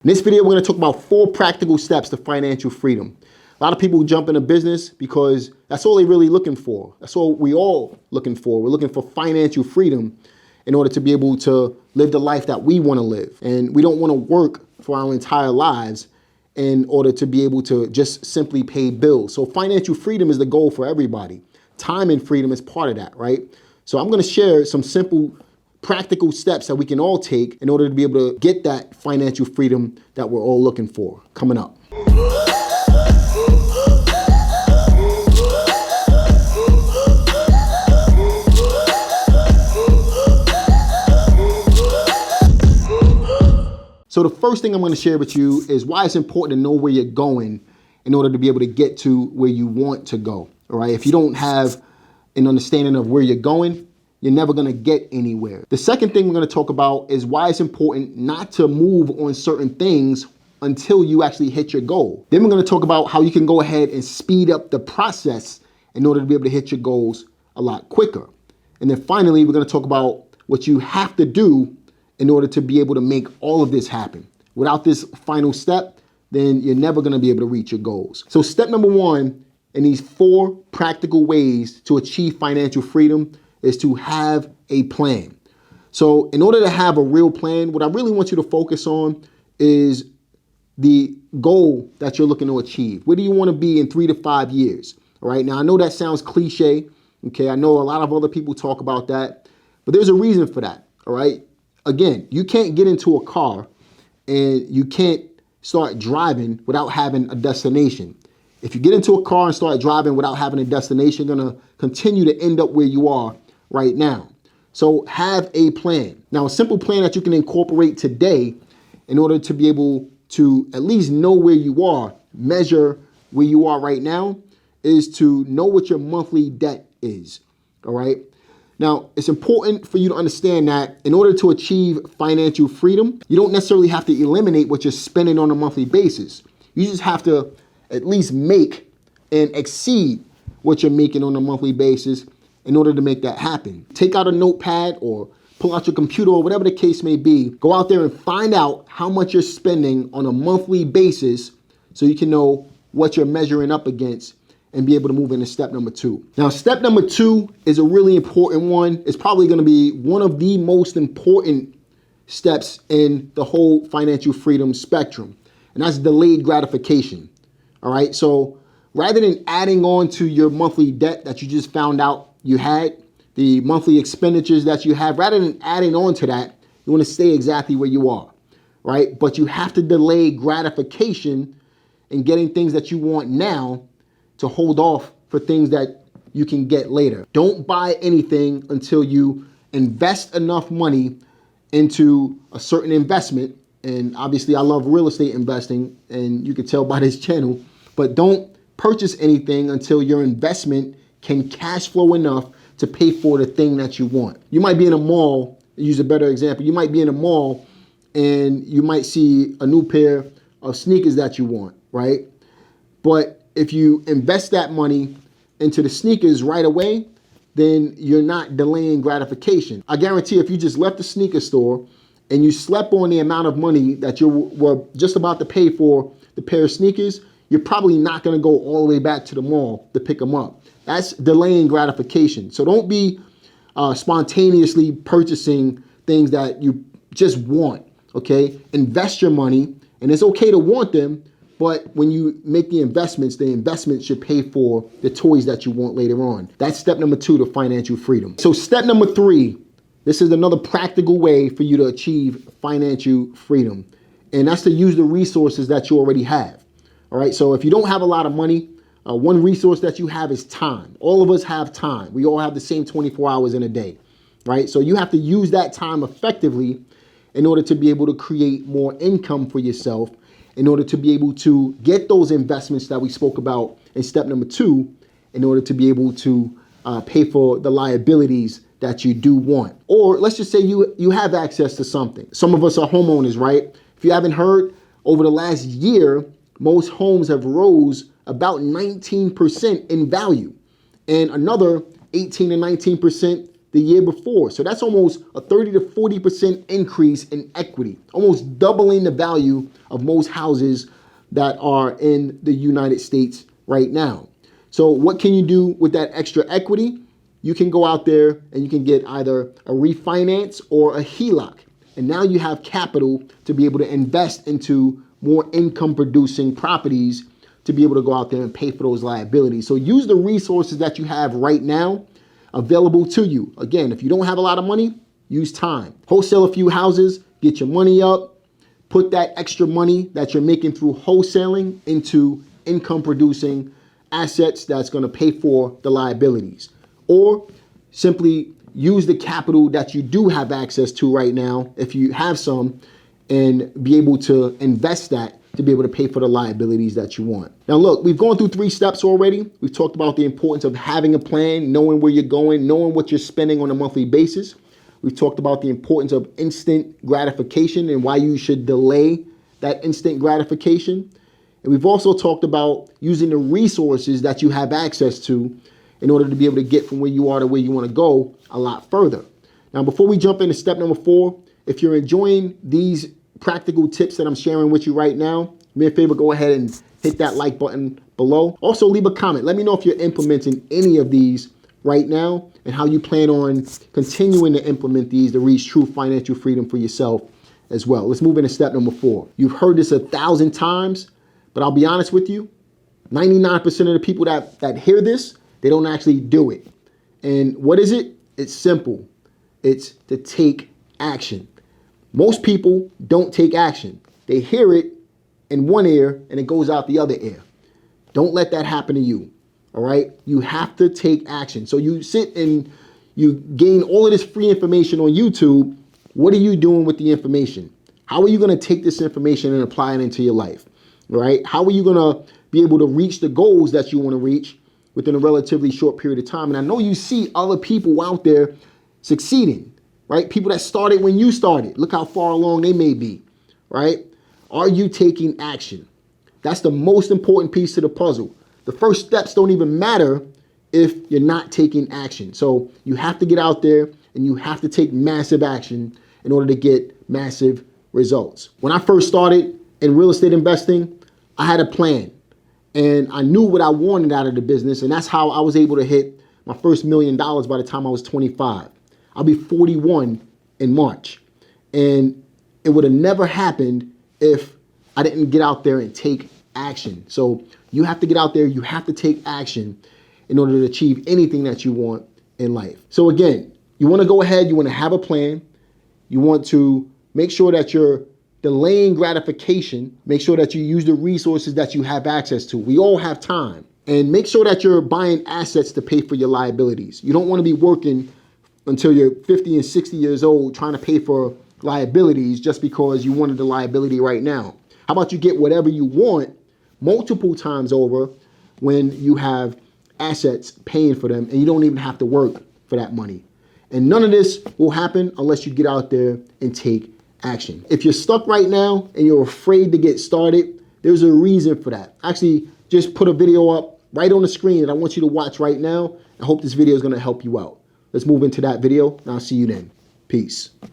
In this video, we're going to talk about 4 practical steps to financial freedom. A lot of people jump into business because that's all they're really looking for. That's all we all looking for. We're looking for financial freedom in order to be able to live the life that we want to live. And we don't want to work for our entire lives in order to be able to just simply pay bills. So financial freedom is the goal for everybody. Time and freedom is part of that, right? So I'm going to share some simple practical steps that we can all take in order to be able to get that financial freedom that we're all looking for coming up. So the first thing I'm going to share with you is why it's important to know where you're going in order to be able to get to where you want to go. All right. If you don't have an understanding of where you're going, you're never going to get anywhere. The second thing we're going to talk about is why it's important not to move on certain things until you actually hit your goal. Then we're going to talk about how you can go ahead and speed up the process in order to be able to hit your goals a lot quicker. And then finally, we're going to talk about what you have to do in order to be able to make all of this happen. Without this final step, then you're never going to be able to reach your goals. So step number 1 in these 4 practical ways to achieve financial freedom is to have a plan. So in order to have a real plan, what I really want you to focus on is the goal that you're looking to achieve. Where do you want to be in 3 to 5 years? All right. Now, I know that sounds cliche. Okay. I know a lot of other people talk about that, but there's a reason for that. All right. Again, you can't get into a car and you can't start driving without having a destination. If you get into a car and start driving without having a destination, you're going to continue to end up where you are right now. So have a plan. Now, a simple plan that you can incorporate today in order to be able to at least know where you are, measure where you are right now, is to know what your monthly debt is. All right. Now, it's important for you to understand that in order to achieve financial freedom, you don't necessarily have to eliminate what you're spending on a monthly basis. You just have to at least make and exceed what you're making on a monthly basis in order to make that happen. Take out a notepad or pull out your computer or whatever the case may be. Go out there and find out how much you're spending on a monthly basis so you can know what you're measuring up against and be able to move into step number 2. Now, step number 2 is a really important one. It's probably going to be one of the most important steps in the whole financial freedom spectrum, and that's delayed gratification. All right. So rather than adding on to your monthly debt that you just found out you had, the monthly expenditures that you have, rather than adding on to that, you want to stay exactly where you are. Right. But you have to delay gratification in getting things that you want now to hold off for things that you can get later. Don't buy anything until you invest enough money into a certain investment. And obviously, I love real estate investing, and you can tell by this channel, but don't purchase anything until your investment can cash flow enough to pay for the thing that you want. You might be in a mall, use a better example. You might be in a mall and you might see a new pair of sneakers that you want, right? But if you invest that money into the sneakers right away, then you're not delaying gratification. I guarantee if you just left the sneaker store and you slept on the amount of money that you were just about to pay for the pair of sneakers, you're probably not going to go all the way back to the mall to pick them up. That's delaying gratification. So don't be spontaneously purchasing things that you just want. Okay, invest your money, and it's okay to want them. But when you make the investment should pay for the toys that you want later on. That's step number 2 to financial freedom. So step number 3, this is another practical way for you to achieve financial freedom. And that's to use the resources that you already have. All right. So if you don't have a lot of money, one resource that you have is time. All of us have time. We all have the same 24 hours in a day. Right. So you have to use that time effectively in order to be able to create more income for yourself, in order to be able to get those investments that we spoke about in step number 2, in order to be able to pay for the liabilities that you do want. Or let's just say you have access to something. Some of us are homeowners, right? If you haven't heard, over the last year, most homes have rose about 19% in value, and another 18 to 19% the year before. So that's almost a 30 to 40% increase in equity, almost doubling the value of most houses that are in the United States right now. So what can you do with that extra equity? You can go out there and you can get either a refinance or a HELOC. And now you have capital to be able to invest into more income producing properties to be able to go out there and pay for those liabilities. So use the resources that you have right now available to you. Again, if you don't have a lot of money, use time. Wholesale a few houses, get your money up, put that extra money that you're making through wholesaling into income producing assets that's going to pay for the liabilities. Or simply use the capital that you do have access to right now, if you have some, and be able to invest that to be able to pay for the liabilities that you want. Now look, we've gone through 3 steps already. We've talked about the importance of having a plan, knowing where you're going, knowing what you're spending on a monthly basis. We've talked about the importance of instant gratification and why you should delay that instant gratification. And we've also talked about using the resources that you have access to in order to be able to get from where you are to where you want to go a lot further. Now, before we jump into step number 4, if you're enjoying these practical tips that I'm sharing with you right now, do me a favor, go ahead and hit that like button below. Also, leave a comment. Let me know if you're implementing any of these right now and how you plan on continuing to implement these to reach true financial freedom for yourself as well. Let's move into step number 4. You've heard this 1,000 times, but I'll be honest with you, 99% of the people that hear this, they don't actually do it. And what is it? It's simple. It's to take action. Most people don't take action. They hear it in one ear and it goes out the other ear. Don't let that happen to you. All right. You have to take action. So you sit and you gain all of this free information on YouTube. What are you doing with the information? How are you going to take this information and apply it into your life? All right. How are you going to be able to reach the goals that you want to reach within a relatively short period of time? And I know you see other people out there succeeding, right? People that started when you started. Look how far along they may be, right? Are you taking action? That's the most important piece to the puzzle. The first steps don't even matter if you're not taking action. So you have to get out there and you have to take massive action in order to get massive results. When I first started in real estate investing, I had a plan and I knew what I wanted out of the business. And that's how I was able to hit my first $1 million by the time I was 25. I'll be 41 in March. And it would have never happened if I didn't get out there and take action. So you have to get out there. You have to take action in order to achieve anything that you want in life. So again, you want to go ahead. You want to have a plan. You want to make sure that you're delaying gratification. Make sure that you use the resources that you have access to. We all have time. And make sure that you're buying assets to pay for your liabilities. You don't want to be working until you're 50 and 60 years old trying to pay for liabilities just because you wanted the liability right now. How about you get whatever you want multiple times over when you have assets paying for them and you don't even have to work for that money. And none of this will happen unless you get out there and take action. If you're stuck right now and you're afraid to get started, there's a reason for that. Actually, just put a video up right on the screen that I want you to watch right now. I hope this video is going to help you out. Let's move into that video and I'll see you then. Peace.